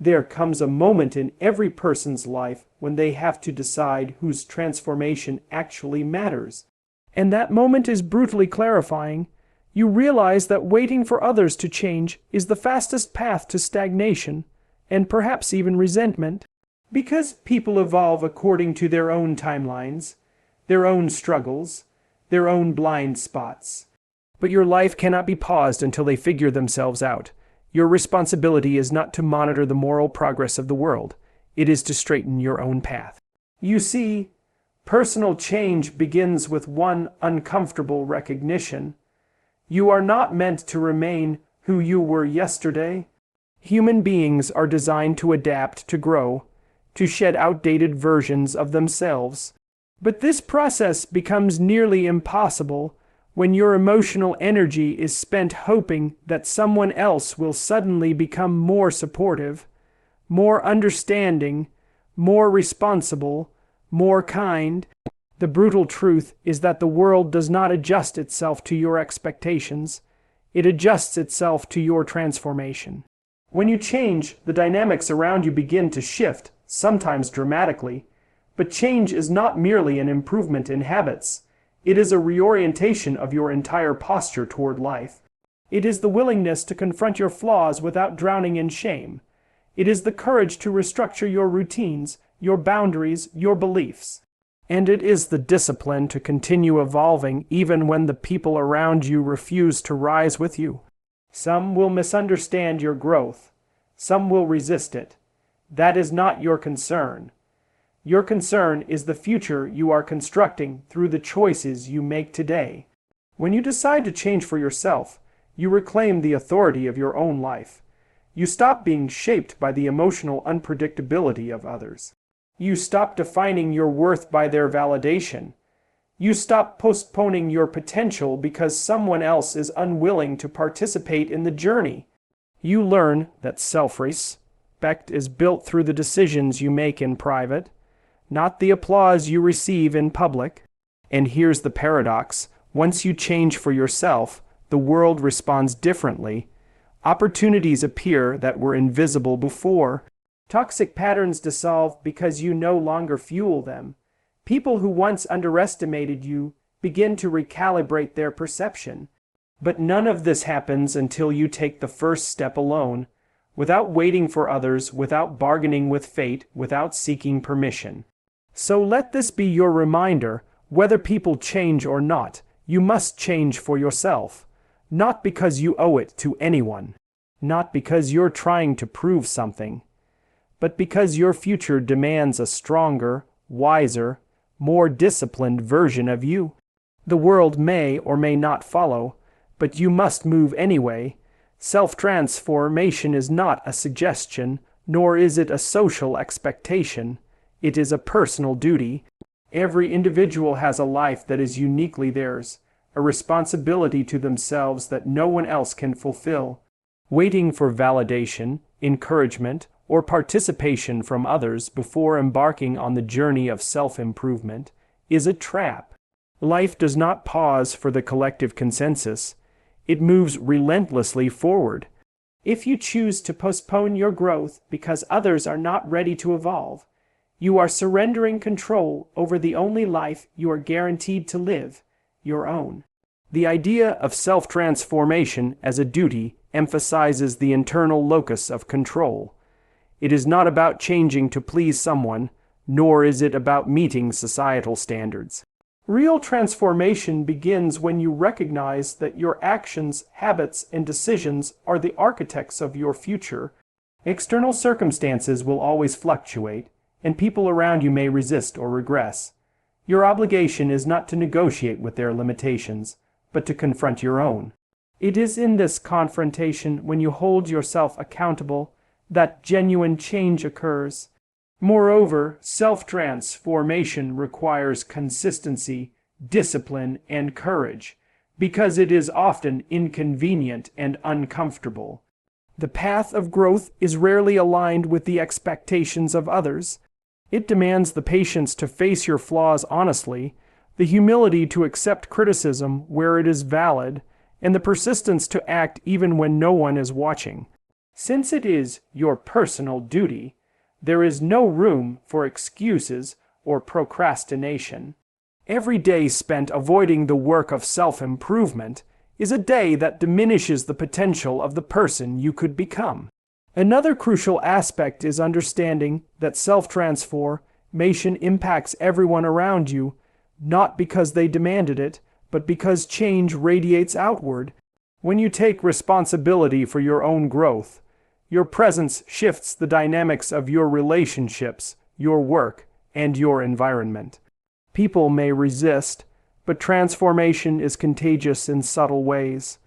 There comes a moment in every person's life when they have to decide whose transformation actually matters. And that moment is brutally clarifying. You realize that waiting for others to change is the fastest path to stagnation, and perhaps even resentment. Because people evolve according to their own timelines, their own struggles, their own blind spots. But your life cannot be paused until they figure themselves out. Your responsibility is not to monitor the moral progress of the world. It is to straighten your own path. You see, personal change begins with one uncomfortable recognition. You are not meant to remain who you were yesterday. Human beings are designed to adapt, to grow, to shed outdated versions of themselves. But this process becomes nearly impossible when your emotional energy is spent hoping that someone else will suddenly become more supportive, more understanding, more responsible, more kind. The brutal truth is that the world does not adjust itself to your expectations. It adjusts itself to your transformation. When you change, the dynamics around you begin to shift, sometimes dramatically. But change is not merely an improvement in habits. It is a reorientation of your entire posture toward life. It is the willingness to confront your flaws without drowning in shame. It is the courage to restructure your routines, your boundaries, your beliefs. And it is the discipline to continue evolving even when the people around you refuse to rise with you. Some will misunderstand your growth. Some will resist it. That is not your concern. Your concern is the future you are constructing through the choices you make today. When you decide to change for yourself, you reclaim the authority of your own life. You stop being shaped by the emotional unpredictability of others. You stop defining your worth by their validation. You stop postponing your potential because someone else is unwilling to participate in the journey. You learn that self-respect is built through the decisions you make in private, not the applause you receive in public. And here's the paradox. Once you change for yourself, the world responds differently. Opportunities appear that were invisible before. Toxic patterns dissolve because you no longer fuel them. People who once underestimated you begin to recalibrate their perception. But none of this happens until you take the first step alone, without waiting for others, without bargaining with fate, without seeking permission. So let this be your reminder, whether people change or not, you must change for yourself. Not because you owe it to anyone, not because you're trying to prove something, but because your future demands a stronger, wiser, more disciplined version of you. The world may or may not follow, but you must move anyway. Self-transformation is not a suggestion, nor is it a social expectation. It is a personal duty. Every individual has a life that is uniquely theirs, a responsibility to themselves that no one else can fulfill. Waiting for validation, encouragement, or participation from others before embarking on the journey of self-improvement is a trap. Life does not pause for the collective consensus. It moves relentlessly forward. If you choose to postpone your growth because others are not ready to evolve, you are surrendering control over the only life you are guaranteed to live, your own. The idea of self-transformation as a duty emphasizes the internal locus of control. It is not about changing to please someone, nor is it about meeting societal standards. Real transformation begins when you recognize that your actions, habits, and decisions are the architects of your future. External circumstances will always fluctuate, and people around you may resist or regress. Your obligation is not to negotiate with their limitations, but to confront your own. It is in this confrontation, when you hold yourself accountable, that genuine change occurs. Moreover, self-transformation requires consistency, discipline, and courage, because it is often inconvenient and uncomfortable. The path of growth is rarely aligned with the expectations of others. It demands the patience to face your flaws honestly, the humility to accept criticism where it is valid, and the persistence to act even when no one is watching. Since it is your personal duty, there is no room for excuses or procrastination. Every day spent avoiding the work of self-improvement is a day that diminishes the potential of the person you could become. Another crucial aspect is understanding that self-transformation impacts everyone around you, not because they demanded it, but because change radiates outward. When you take responsibility for your own growth, your presence shifts the dynamics of your relationships, your work, and your environment. People may resist, but transformation is contagious in subtle ways.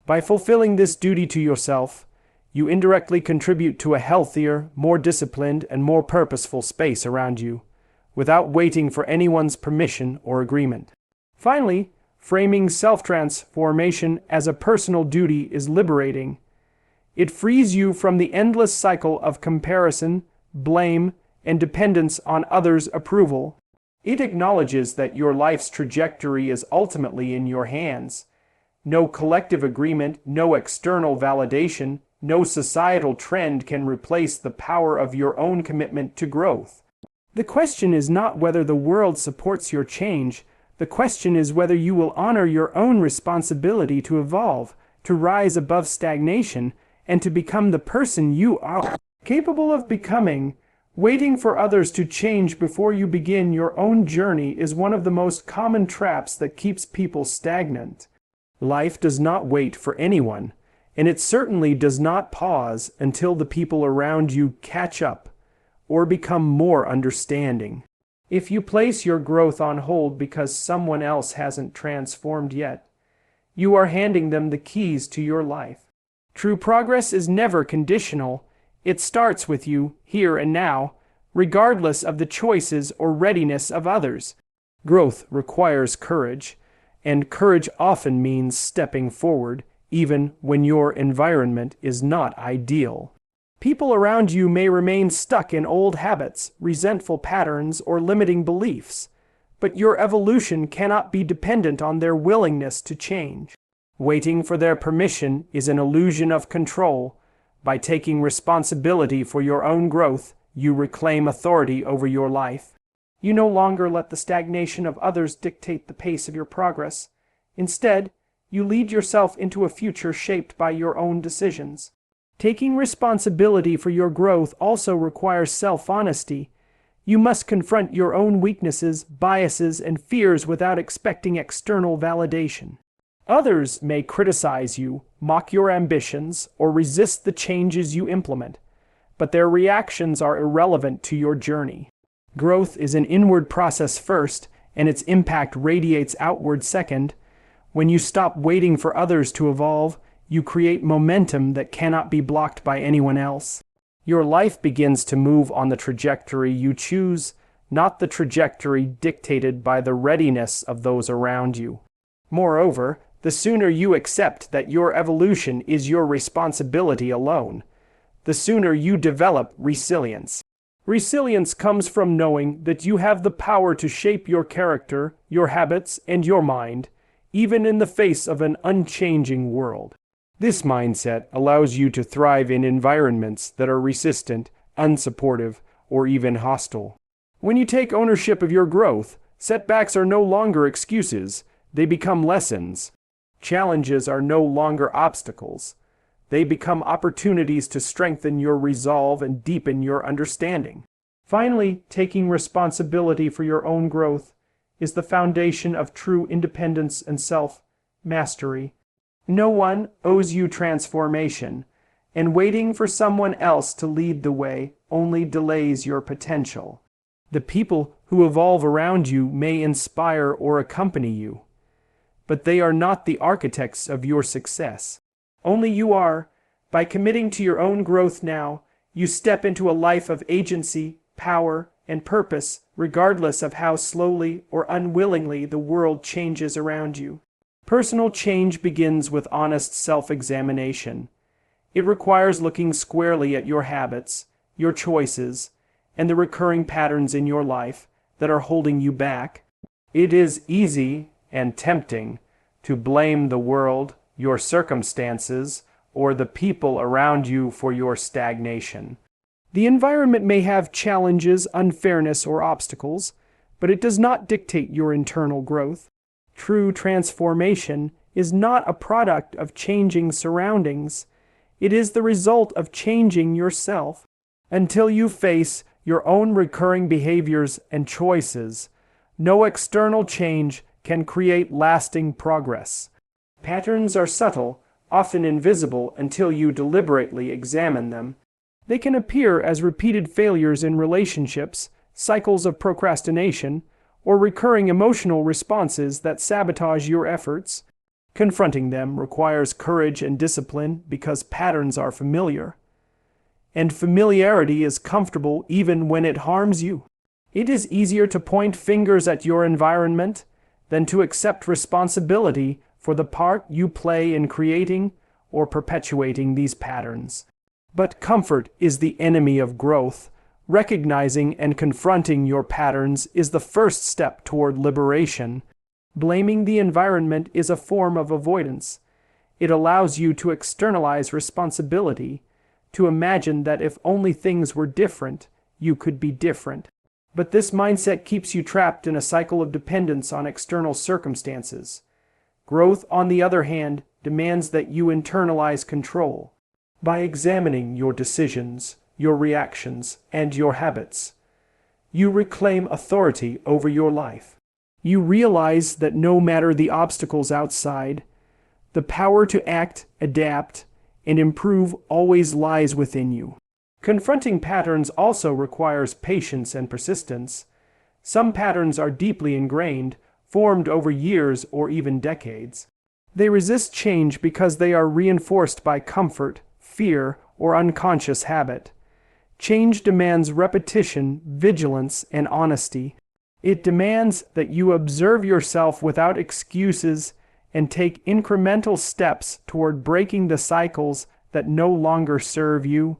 By fulfilling this duty to yourself, you indirectly contribute to a healthier, more disciplined, and more purposeful space around you, without waiting for anyone's permission or agreement. Finally, framing self-transformation as a personal duty is liberating. It frees you from the endless cycle of comparison, blame, and dependence on others' approval. It acknowledges that your life's trajectory is ultimately in your hands. No collective agreement, no external validation, no societal trend can replace the power of your own commitment to growth. The question is not whether the world supports your change. The question is whether you will honor your own responsibility to evolve, to rise above stagnation, and to become the person you are capable of becoming. Waiting for others to change before you begin your own journey is one of the most common traps that keeps people stagnant. Life does not wait for anyone, and it certainly does not pause until the people around you catch up or become more understanding. If you place your growth on hold because someone else hasn't transformed yet, you are handing them the keys to your life. True progress is never conditional. It starts with you, here and now, regardless of the choices or readiness of others. Growth requires courage, and courage often means stepping forward, even when your environment is not ideal. People around you may remain stuck in old habits, resentful patterns, or limiting beliefs, but your evolution cannot be dependent on their willingness to change. Waiting for their permission is an illusion of control. By taking responsibility for your own growth, you reclaim authority over your life. You no longer let the stagnation of others dictate the pace of your progress. Instead, you lead yourself into a future shaped by your own decisions. Taking responsibility for your growth also requires self-honesty. You must confront your own weaknesses, biases, and fears without expecting external validation. Others may criticize you, mock your ambitions, or resist the changes you implement, but their reactions are irrelevant to your journey. Growth is an inward process first, and its impact radiates outward second. When you stop waiting for others to evolve, you create momentum that cannot be blocked by anyone else. Your life begins to move on the trajectory you choose, not the trajectory dictated by the readiness of those around you. Moreover, the sooner you accept that your evolution is your responsibility alone, the sooner you develop resilience. Resilience comes from knowing that you have the power to shape your character, your habits, and your mind, even in the face of an unchanging world. This mindset allows you to thrive in environments that are resistant, unsupportive, or even hostile. When you take ownership of your growth, setbacks are no longer excuses, they become lessons. Challenges are no longer obstacles. They become opportunities to strengthen your resolve and deepen your understanding. Finally, taking responsibility for your own growth is the foundation of true independence and self-mastery. No one owes you transformation, and waiting for someone else to lead the way only delays your potential. The people who evolve around you may inspire or accompany you, but they are not the architects of your success. Only you are. By committing to your own growth now, you step into a life of agency, power, and purpose, regardless of how slowly or unwillingly the world changes around you. Personal change begins with honest self-examination. It requires looking squarely at your habits, your choices, and the recurring patterns in your life that are holding you back. It is easy and tempting to blame the world, your circumstances, or the people around you for your stagnation. The environment may have challenges, unfairness, or obstacles, but it does not dictate your internal growth. True transformation is not a product of changing surroundings. It is the result of changing yourself. Until you face your own recurring behaviors and choices, no external change can create lasting progress. Patterns are subtle, often invisible until you deliberately examine them. They can appear as repeated failures in relationships, cycles of procrastination, or recurring emotional responses that sabotage your efforts. Confronting them requires courage and discipline because patterns are familiar. And familiarity is comfortable even when it harms you. It is easier to point fingers at your environment than to accept responsibility for the part you play in creating or perpetuating these patterns. But comfort is the enemy of growth. Recognizing and confronting your patterns is the first step toward liberation. Blaming the environment is a form of avoidance. It allows you to externalize responsibility, to imagine that if only things were different, you could be different. But this mindset keeps you trapped in a cycle of dependence on external circumstances. Growth, on the other hand, demands that you internalize control. By examining your decisions, your reactions, and your habits, you reclaim authority over your life. You realize that no matter the obstacles outside, the power to act, adapt, and improve always lies within you. Confronting patterns also requires patience and persistence. Some patterns are deeply ingrained, formed over years or even decades. They resist change because they are reinforced by comfort, fear, or unconscious habit. Change demands repetition, vigilance, and honesty. It demands that you observe yourself without excuses and take incremental steps toward breaking the cycles that no longer serve you.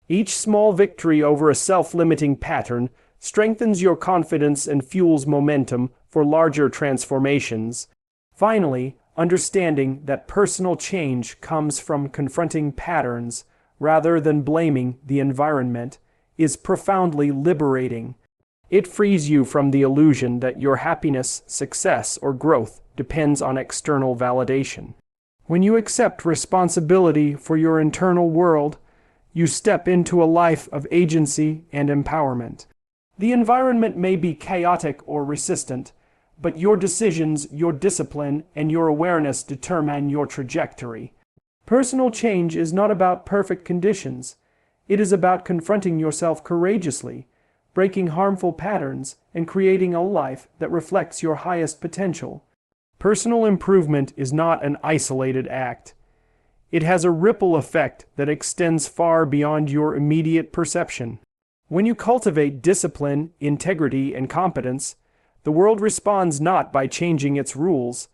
Each small victory over a self-limiting pattern strengthens your confidence and fuels momentum for larger transformations. Finally, understanding that personal change comes from confronting patterns rather than blaming the environment is profoundly liberating. It frees you from the illusion that your happiness, success, or growth depends on external validation. When you accept responsibility for your internal world, you step into a life of agency and empowerment. The environment may be chaotic or resistant, but your decisions, your discipline, and your awareness determine your trajectory. Personal change is not about perfect conditions. It is about confronting yourself courageously, breaking harmful patterns, and creating a life that reflects your highest potential. Personal improvement is not an isolated act. It has a ripple effect that extends far beyond your immediate perception. When you cultivate discipline, integrity, and competence, the world responds not by changing its rules,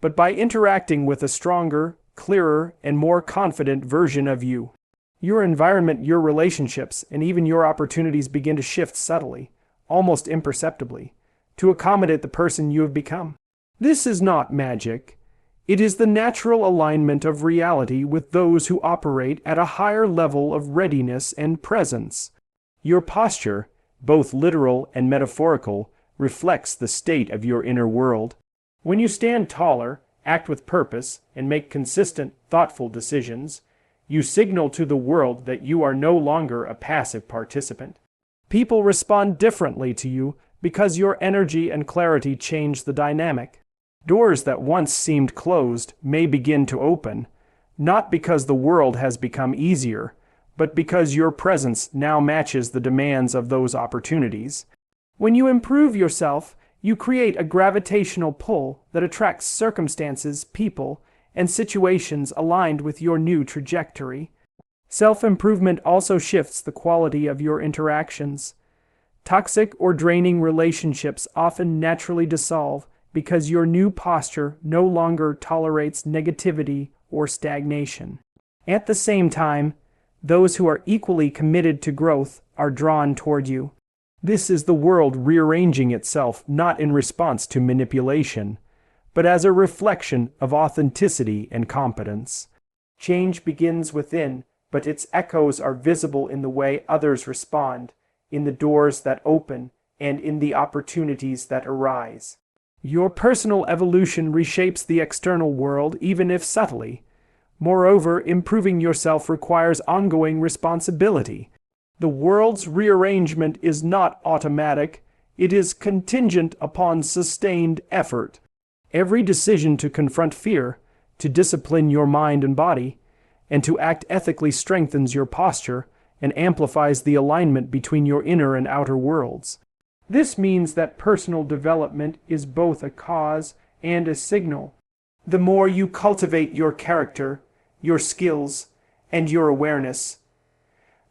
but by interacting with a stronger, clearer, and more confident version of you. Your environment, your relationships, and even your opportunities begin to shift subtly, almost imperceptibly, to accommodate the person you have become. This is not magic. It is the natural alignment of reality with those who operate at a higher level of readiness and presence. Your posture, both literal and metaphorical, reflects the state of your inner world. When you stand taller, act with purpose, and make consistent, thoughtful decisions, you signal to the world that you are no longer a passive participant. People respond differently to you because your energy and clarity change the dynamic. Doors that once seemed closed may begin to open, not because the world has become easier, but because your presence now matches the demands of those opportunities. When you improve yourself, you create a gravitational pull that attracts circumstances, people, and situations aligned with your new trajectory. Self-improvement also shifts the quality of your interactions. Toxic or draining relationships often naturally dissolve because your new posture no longer tolerates negativity or stagnation. At the same time, those who are equally committed to growth are drawn toward you. This is the world rearranging itself not in response to manipulation, but as a reflection of authenticity and competence. Change begins within, but its echoes are visible in the way others respond, in the doors that open, and in the opportunities that arise. Your personal evolution reshapes the external world, even if subtly. Moreover, improving yourself requires ongoing responsibility. The world's rearrangement is not automatic. It is contingent upon sustained effort. Every decision to confront fear, to discipline your mind and body, and to act ethically strengthens your posture and amplifies the alignment between your inner and outer worlds. This means that personal development is both a cause and a signal. The more you cultivate your character, your skills, and your awareness,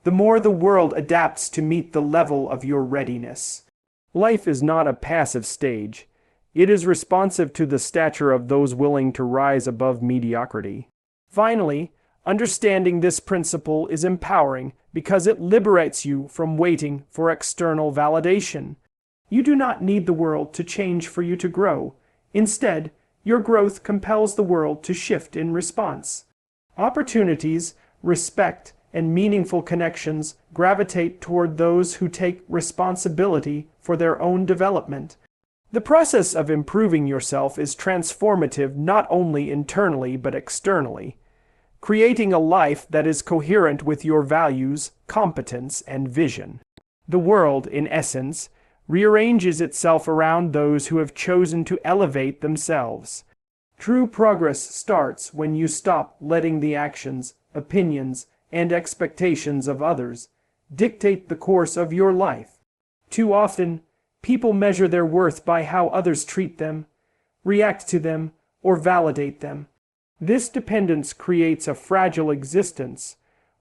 the more the world adapts to meet the level of your readiness. Life is not a passive stage. It is responsive to the stature of those willing to rise above mediocrity. Finally, understanding this principle is empowering because it liberates you from waiting for external validation. You do not need the world to change for you to grow. Instead, your growth compels the world to shift in response. Opportunities, respect, and meaningful connections gravitate toward those who take responsibility for their own development. The process of improving yourself is transformative not only internally but externally, creating a life that is coherent with your values, competence, and vision. The world, in essence, rearranges itself around those who have chosen to elevate themselves. True progress starts when you stop letting the actions, opinions, and expectations of others dictate the course of your life. Too often, people measure their worth by how others treat them, react to them, or validate them. This dependence creates a fragile existence,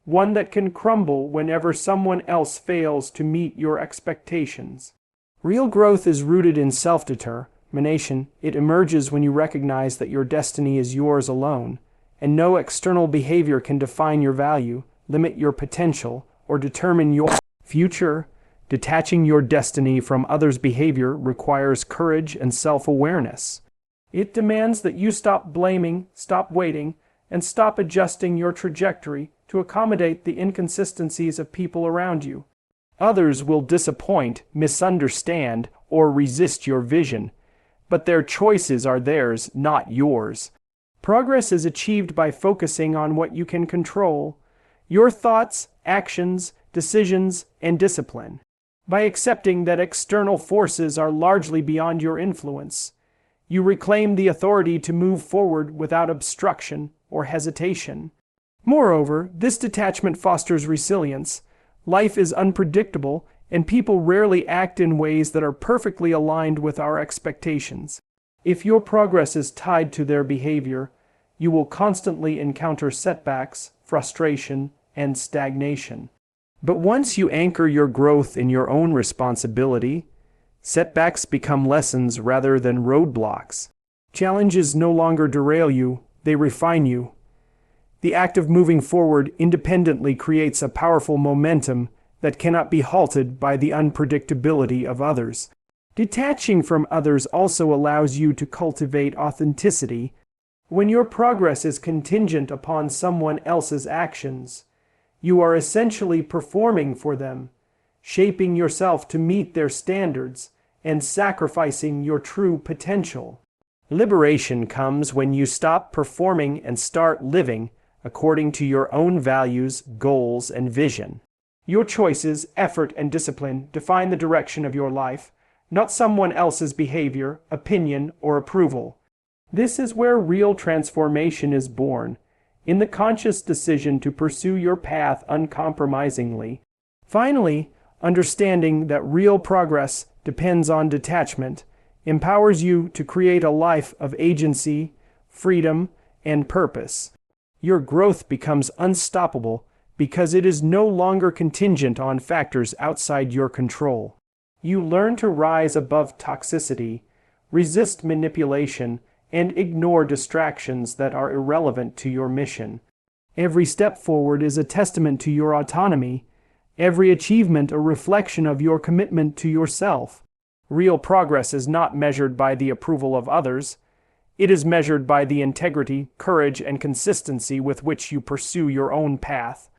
one that can crumble whenever someone else fails to meet your expectations. Real growth is rooted in self-determination. It emerges when you recognize that your destiny is yours alone, and no external behavior can define your value, limit your potential, or determine your future. Detaching your destiny from others' behavior requires courage and self-awareness. It demands that you stop blaming, stop waiting, and stop adjusting your trajectory to accommodate the inconsistencies of people around you. Others will disappoint, misunderstand, or resist your vision, but their choices are theirs, not yours. Progress is achieved by focusing on what you can control: your thoughts, actions, decisions, and discipline. By accepting that external forces are largely beyond your influence, you reclaim the authority to move forward without obstruction or hesitation. Moreover, this detachment fosters resilience. Life is unpredictable, and people rarely act in ways that are perfectly aligned with our expectations. If your progress is tied to their behavior, you will constantly encounter setbacks, frustration, and stagnation. But once you anchor your growth in your own responsibility, setbacks become lessons rather than roadblocks. Challenges no longer derail you, they refine you. The act of moving forward independently creates a powerful momentum that cannot be halted by the unpredictability of others. Detaching from others also allows you to cultivate authenticity. When your progress is contingent upon someone else's actions, you are essentially performing for them, shaping yourself to meet their standards, and sacrificing your true potential. Liberation comes when you stop performing and start living according to your own values, goals, and vision. Your choices, effort, and discipline define the direction of your life, not someone else's behavior, opinion, or approval. This is where real transformation is born, in the conscious decision to pursue your path uncompromisingly. Finally, understanding that real progress depends on detachment empowers you to create a life of agency, freedom, and purpose. Your growth becomes unstoppable because it is no longer contingent on factors outside your control. You learn to rise above toxicity, resist manipulation, and ignore distractions that are irrelevant to your mission. Every step forward is a testament to your autonomy, every achievement a reflection of your commitment to yourself. Real progress is not measured by the approval of others. It is measured by the integrity, courage, and consistency with which you pursue your own path.